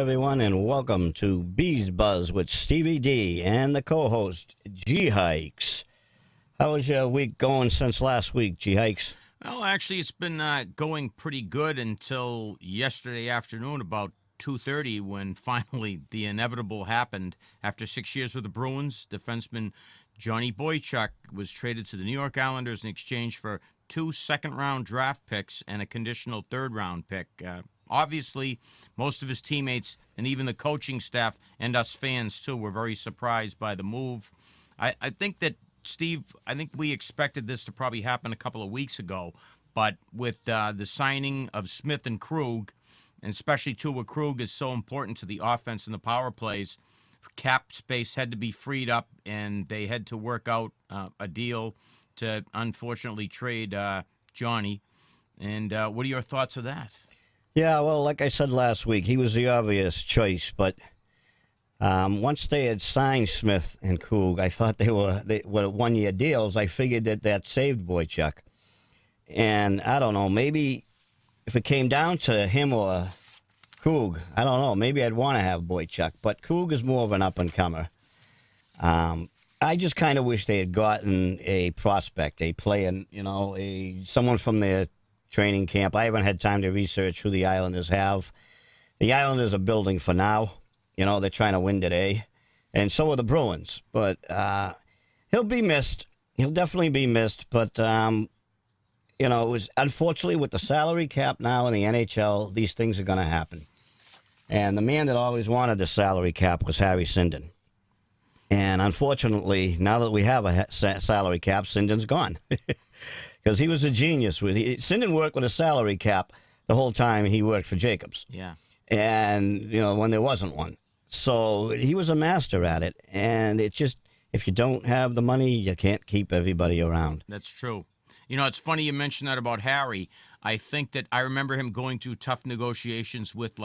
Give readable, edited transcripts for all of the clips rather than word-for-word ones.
everyone, and welcome to Bees Buzz with Stevie D and the co-host, G-Hikes. How was your week going since last week, G-Hikes? Well, actually, it's been going pretty good until yesterday afternoon about 2:30 when finally the inevitable happened. After 6 years with the Bruins, defenseman Johnny Boychuk was traded to the New York Islanders in exchange for 2 second-round draft picks and a conditional third-round pick. Obviously, most of his teammates and even the coaching staff and us fans, too, were very surprised by the move. I think that, Steve, I think we expected this to probably happen a couple of weeks ago, but with the signing of Smith and Krug, and especially, too, where Krug is so important to the offense and the power plays, cap space had to be freed up, and they had to work out a deal to, unfortunately, trade Johnny. And what are your thoughts of that? Yeah, well, like I said last week, he was the obvious choice, but once they had signed Smith and Krug, I thought they were one-year deals. I figured that saved Boychuk. And I don't know, maybe if it came down to him or Krug, I don't know, maybe I'd want to have Boychuk, but Krug is more of an up-and-comer. I just kind of wish they had gotten a prospect, a player, someone from their training camp. I haven't had time to research who the Islanders have. The Islanders are building for now. They're trying to win today. And so are the Bruins. But he'll be missed. He'll definitely be missed. But, it was unfortunately with the salary cap now in the NHL, these things are going to happen. And the man that always wanted the salary cap was Harry Sinden. And unfortunately, now that we have a salary cap, Sinden's gone. Because he was a genius. Sinden worked with a salary cap the whole time he worked for Jacobs. Yeah. And, when there wasn't one. So he was a master at it. And it just, if you don't have the money, you can't keep everybody around. That's true. It's funny you mentioned that about Harry. I think that I remember him going through tough negotiations with,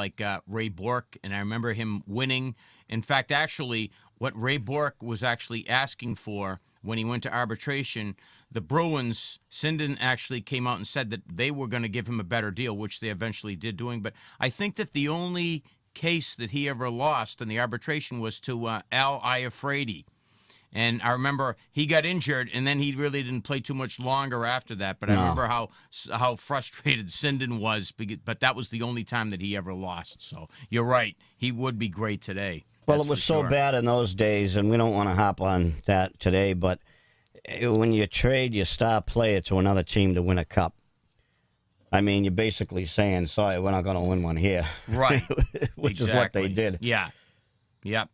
Ray Bourque, and I remember him winning. In fact, actually, what Ray Bourque was actually asking for when he went to arbitration, the Bruins, Sinden actually came out and said that they were going to give him a better deal, which they eventually did doing. But I think that the only case that he ever lost in the arbitration was to Al Iafrate. And I remember he got injured, and then he really didn't play too much longer after that. But I remember how frustrated Sinden was, but that was the only time that he ever lost. So you're right. He would be great today. Well, it was so bad in those days, and we don't want to hop on that today, but when you trade your star player to another team to win a cup, I mean, you're basically saying, sorry, we're not going to win one here. Right. Which is what they did. Yeah. Yep.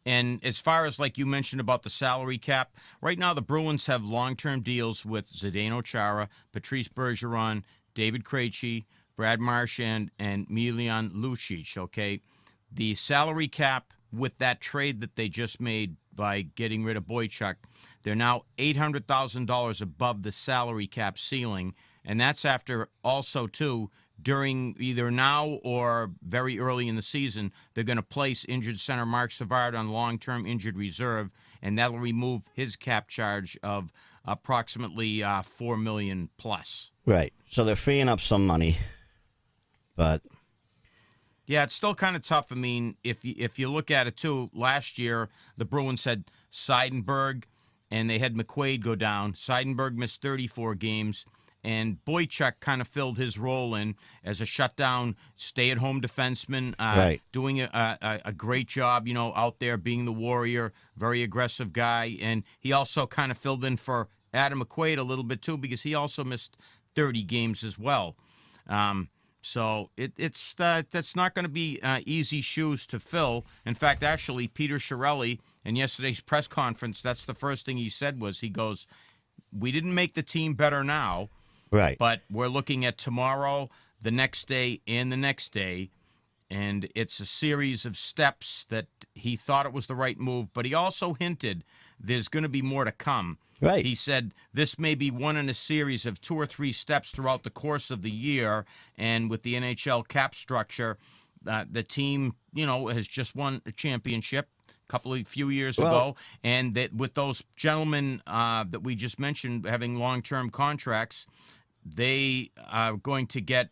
And as far as, like you mentioned about the salary cap, right now the Bruins have long-term deals with Zdeno Chara, Patrice Bergeron, David Krejci, Brad Marchand, and Miljan Lucic, okay? The salary cap with that trade that they just made by getting rid of Boychuk, they're now $800,000 above the salary cap ceiling, and that's after also, too, during either now or very early in the season, they're going to place injured center Mark Savard on long-term injured reserve, and that'll remove his cap charge of approximately $4 million plus. Right. So they're freeing up some money, but yeah, it's still kind of tough. I mean, if you look at it, too, last year the Bruins had Seidenberg and they had McQuaid go down. Seidenberg missed 34 games, and Boychuk kind of filled his role in as a shutdown, stay-at-home defenseman, right, doing a great job, out there being the warrior, very aggressive guy. And he also kind of filled in for Adam McQuaid a little bit, too, because he also missed 30 games as well. So that's not going to be easy shoes to fill. In fact, actually, Peter Chiarelli in yesterday's press conference, that's the first thing he said was, he goes, we didn't make the team better now, right, but we're looking at tomorrow, the next day, and the next day, and it's a series of steps that he thought it was the right move, but he also hinted there's going to be more to come. Right. He said this may be one in a series of 2 or 3 steps throughout the course of the year, and with the NHL cap structure, the team, has just won a championship a few years ago, and that with those gentlemen that we just mentioned having long-term contracts, they are going to get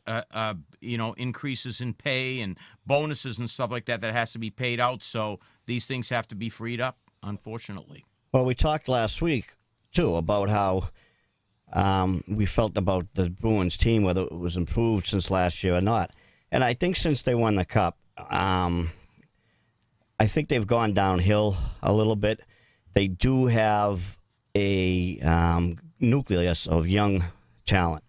increases in pay and bonuses and stuff like that has to be paid out. So these things have to be freed up, unfortunately. Well, we talked last week, too, about how we felt about the Bruins team, whether it was improved since last year or not. And I think since they won the Cup, I think they've gone downhill a little bit. They do have a nucleus of young talent.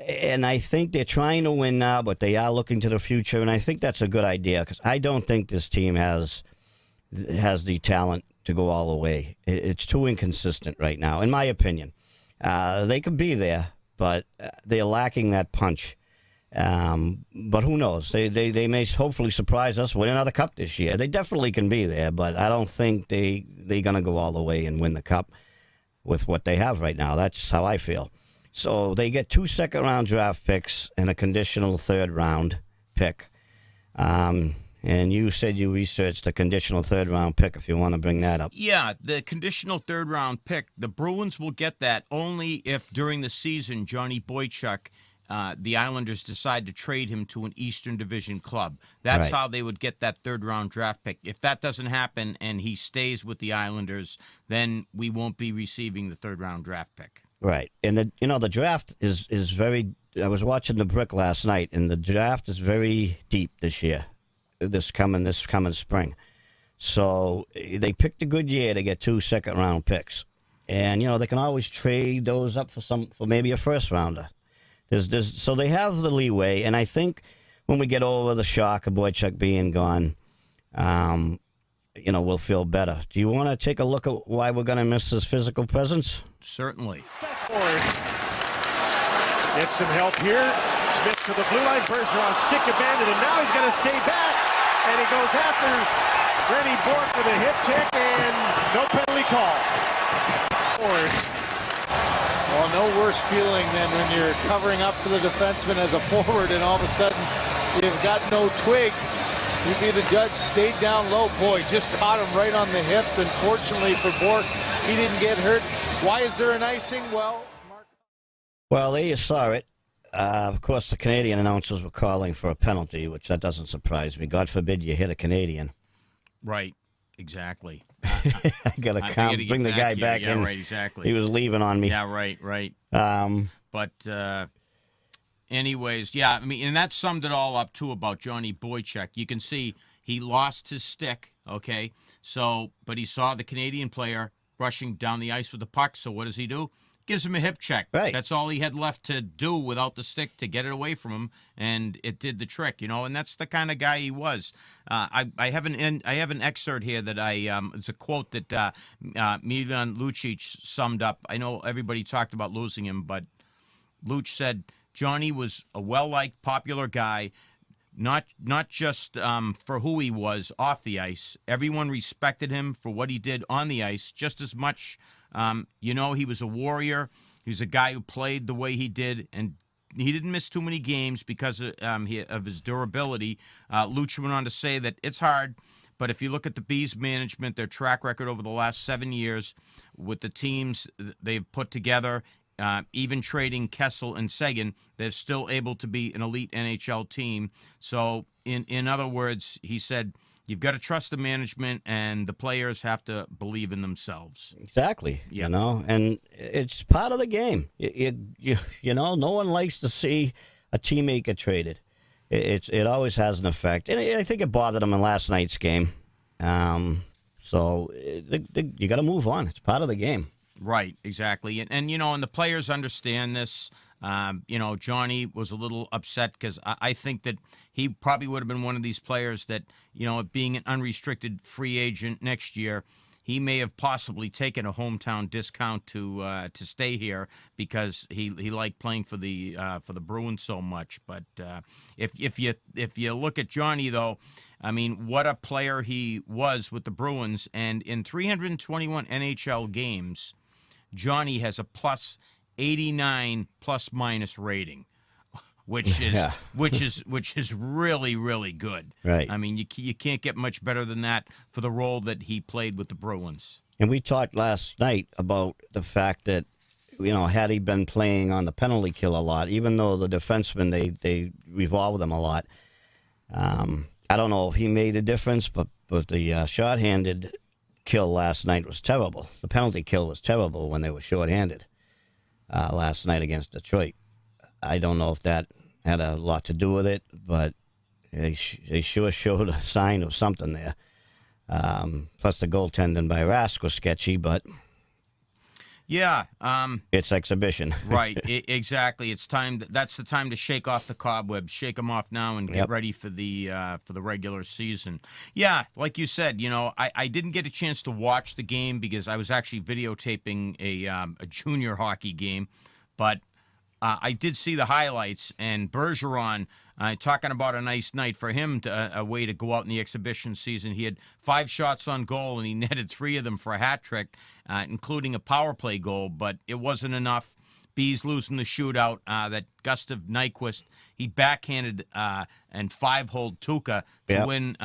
And I think they're trying to win now, but they are looking to the future. And I think that's a good idea because I don't think this team has the talent to go all the way. It's too inconsistent right now, in my opinion. They could be there, but they're lacking that punch. But who knows? They may hopefully surprise us, win another Cup this year. They definitely can be there, but I don't think they're going to go all the way and win the Cup with what they have right now. That's how I feel. So they get 2 second-round draft picks and a conditional third-round pick. And you said you researched the conditional third-round pick, if you want to bring that up. Yeah, the conditional third-round pick, the Bruins will get that only if during the season Johnny Boychuk, the Islanders decide to trade him to an Eastern Division club. That's Right. how they would get that third-round draft pick. If that doesn't happen and he stays with the Islanders, then we won't be receiving the third-round draft pick. Right. And, the draft is very – I was watching the Brick last night, and the draft is very deep this year, this coming spring. So they picked a good year to get 2 second-round picks. And, they can always trade those up for maybe a first-rounder. So they have the leeway, and I think when we get over the shock of Boychuk being gone, we'll feel better. Do you want to take a look at why we're going to miss his physical presence? Certainly. Gets some help here. Smith to the blue line. Berger on stick abandoned, and now he's going to stay back. And he goes after Rennie Bork with a hip check, and no penalty call. Well, no worse feeling than when you're covering up for the defenseman as a forward, and all of a sudden you've got no twig. You'd be the judge, stayed down low. Boy, just caught him right on the hip. And fortunately for Bork, he didn't get hurt. Why is there an icing? Well, there you saw it. Of course, the Canadian announcers were calling for a penalty, which that doesn't surprise me. God forbid you hit a Canadian. Right. Exactly. I got to bring the guy back in. Yeah, right, exactly. He was leaving on me. Yeah, right. But anyways, yeah, I mean, and that summed it all up, too, about Johnny Boychuk. You can see he lost his stick, okay? But he saw the Canadian player rushing down the ice with the puck, so what does he do? Gives him a hip check. Right. That's all he had left to do without the stick to get it away from him, and it did the trick, and that's the kind of guy he was. I have an excerpt here that it's a quote that Milan Lucic summed up. I know everybody talked about losing him, but Luch said, Johnny was a well-liked, popular guy, not just for who he was off the ice. Everyone respected him for what he did on the ice just as much. He was a warrior. He was a guy who played the way he did, and he didn't miss too many games because of his durability. Luch went on to say that it's hard, but if you look at the Bees management, their track record over the last 7 years with the teams they've put together, even trading Kessel and Seguin, they're still able to be an elite NHL team. So, in other words, he said, you've got to trust the management, and the players have to believe in themselves. Exactly. Yeah. And it's part of the game. No one likes to see a teammate get traded. It always has an effect, and I think it bothered them in last night's game. So you got to move on. It's part of the game. Right, exactly. And and the players understand this. Johnny was a little upset because I think that he probably would have been one of these players that, being an unrestricted free agent next year, he may have possibly taken a hometown discount to stay here because he liked playing for the Bruins so much. But if you look at Johnny, though, I mean, what a player he was with the Bruins, and in 321 NHL games, Johnny has a plus 89 plus minus rating, which is really, really good. Right. I mean, you can't get much better than that for the role that he played with the Bruins. And we talked last night about the fact that had he been playing on the penalty kill a lot, even though the defensemen, they revolve them a lot. I don't know if he made a difference, but the shorthanded kill last night was terrible. The penalty kill was terrible when they were shorthanded last night against Detroit. I don't know if that had a lot to do with it, but they sure showed a sign of something there. Plus the goaltending by Rask was sketchy, but Yeah. it's exhibition. Right. Exactly. It's time. That's the time to shake off the cobwebs. Shake them off now and get ready for the regular season. Yeah, like you said, I didn't get a chance to watch the game because I was actually videotaping a junior hockey game, but I did see the highlights, and Bergeron, talking about a nice night for him, a way to go out in the exhibition season. He had 5 shots on goal, and he netted 3 of them for a hat trick, including a power play goal, but it wasn't enough. Bees losing the shootout. That Gustav Nyquist, he backhanded and 5-holed Tuukka to win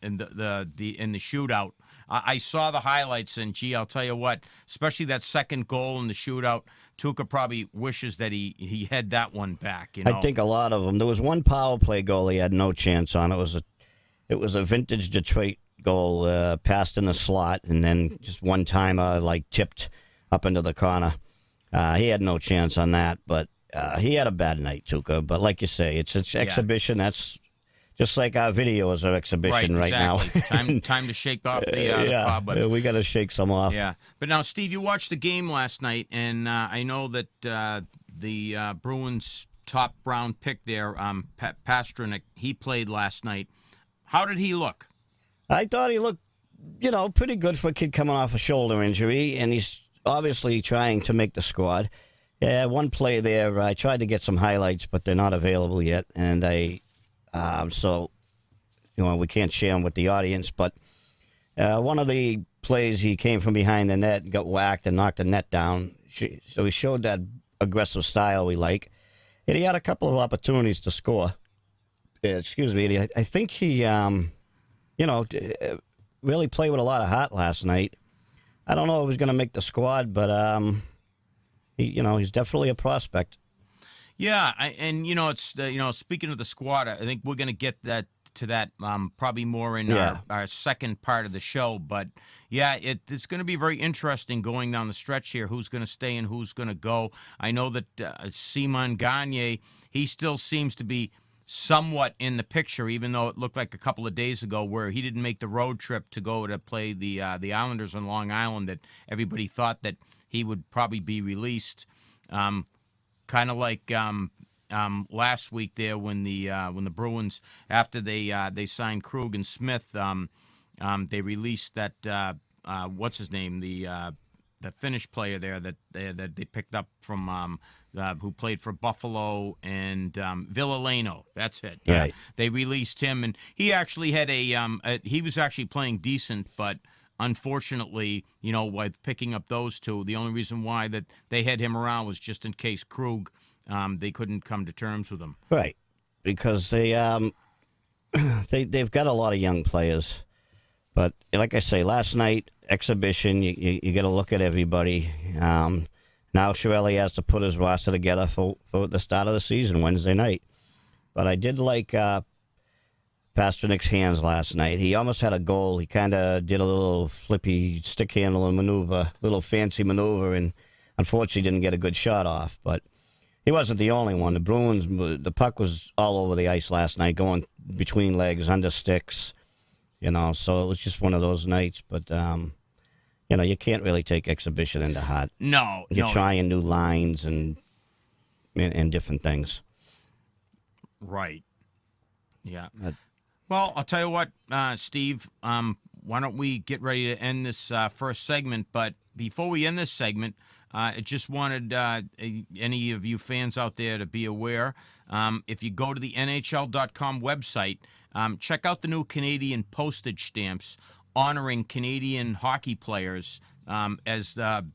in the shootout. I saw the highlights, and gee, I'll tell you what, especially that second goal in the shootout, Tuukka probably wishes that he had that one back. I think a lot of them. There was one power play goal he had no chance on. It was a vintage Detroit goal, passed in the slot, and then just one timer tipped up into the corner. He had no chance on that, but he had a bad night, Tuukka. But like you say, it's exhibition. That's just like our videos are exhibition right exactly. now. time to shake off the cobwebs. We got to shake some off. Yeah. But now, Steve, you watched the game last night, and I know that the Bruins' top round pick there, Pastrnak, he played last night. How did he look? I thought he looked, pretty good for a kid coming off a shoulder injury, and he's obviously trying to make the squad. Yeah, one play there, I tried to get some highlights, but they're not available yet, and so we can't share them with the audience, but one of the plays, he came from behind the net, got whacked, and knocked the net down. So he showed that aggressive style we like. And he had a couple of opportunities to score. Excuse me. I think he, really played with a lot of heart last night. I don't know if he's going to make the squad, but he's definitely a prospect. Yeah, it's speaking of the squad, I think we're going to get to that probably more in our second part of the show. But yeah, it's going to be very interesting going down the stretch here. Who's going to stay and who's going to go? I know that Simon Gagne, he still seems to be somewhat in the picture, even though it looked like a couple of days ago where he didn't make the road trip to go to play the Islanders on Long Island, that everybody thought that he would probably be released. Kind of like last week there when the Bruins, after they signed Krug and Smith, they released that what's his name, the Finnish player there that they picked up from who played for Buffalo and Villaleno. That's it. Yeah, right. They released him, and he actually had he was actually playing decent, but unfortunately, with picking up those two, the only reason why that they had him around was just in case Krug, they couldn't come to terms with him. Right, because they've got a lot of young players. But like I say, last night, exhibition, you got to look at everybody. Now Chiarelli has to put his roster together for the start of the season, Wednesday night. But I did like Pasternak's hands last night. He almost had a goal. He kind of did a little flippy stick handling maneuver, little fancy maneuver, and unfortunately didn't get a good shot off. But he wasn't the only one. The Bruins, the puck was all over the ice last night, going between legs, under sticks, so it was just one of those nights. But, you can't really take exhibition into heart. No. You're trying new lines and different things. Right. Yeah. Well, I'll tell you what, Steve, why don't we get ready to end this first segment? But before we end this segment, I just wanted any of you fans out there to be aware. If you go to the NHL.com website, check out the new Canadian postage stamps honoring Canadian hockey players as the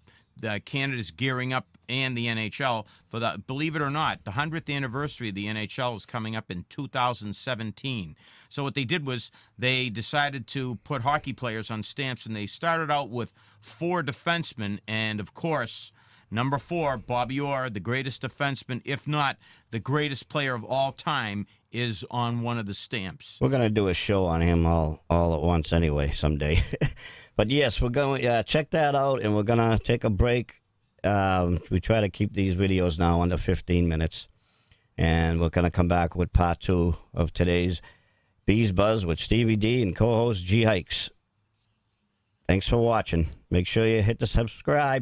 Canada's gearing up, and the NHL for believe it or not, the 100th anniversary of the NHL is coming up in 2017. So what they did was they decided to put hockey players on stamps, and they started out with 4 defensemen, and of course, Number 4, Bobby Orr, the greatest defenseman, if not the greatest player of all time, is on one of the stamps. We're going to do a show on him all at once anyway someday. But yes, we're going to check that out, and we're going to take a break. We try to keep these videos now under 15 minutes. And we're going to come back with part 2 of today's Bees Buzz with Stevie D and co-host G Hikes. Thanks for watching. Make sure you hit the subscribe button.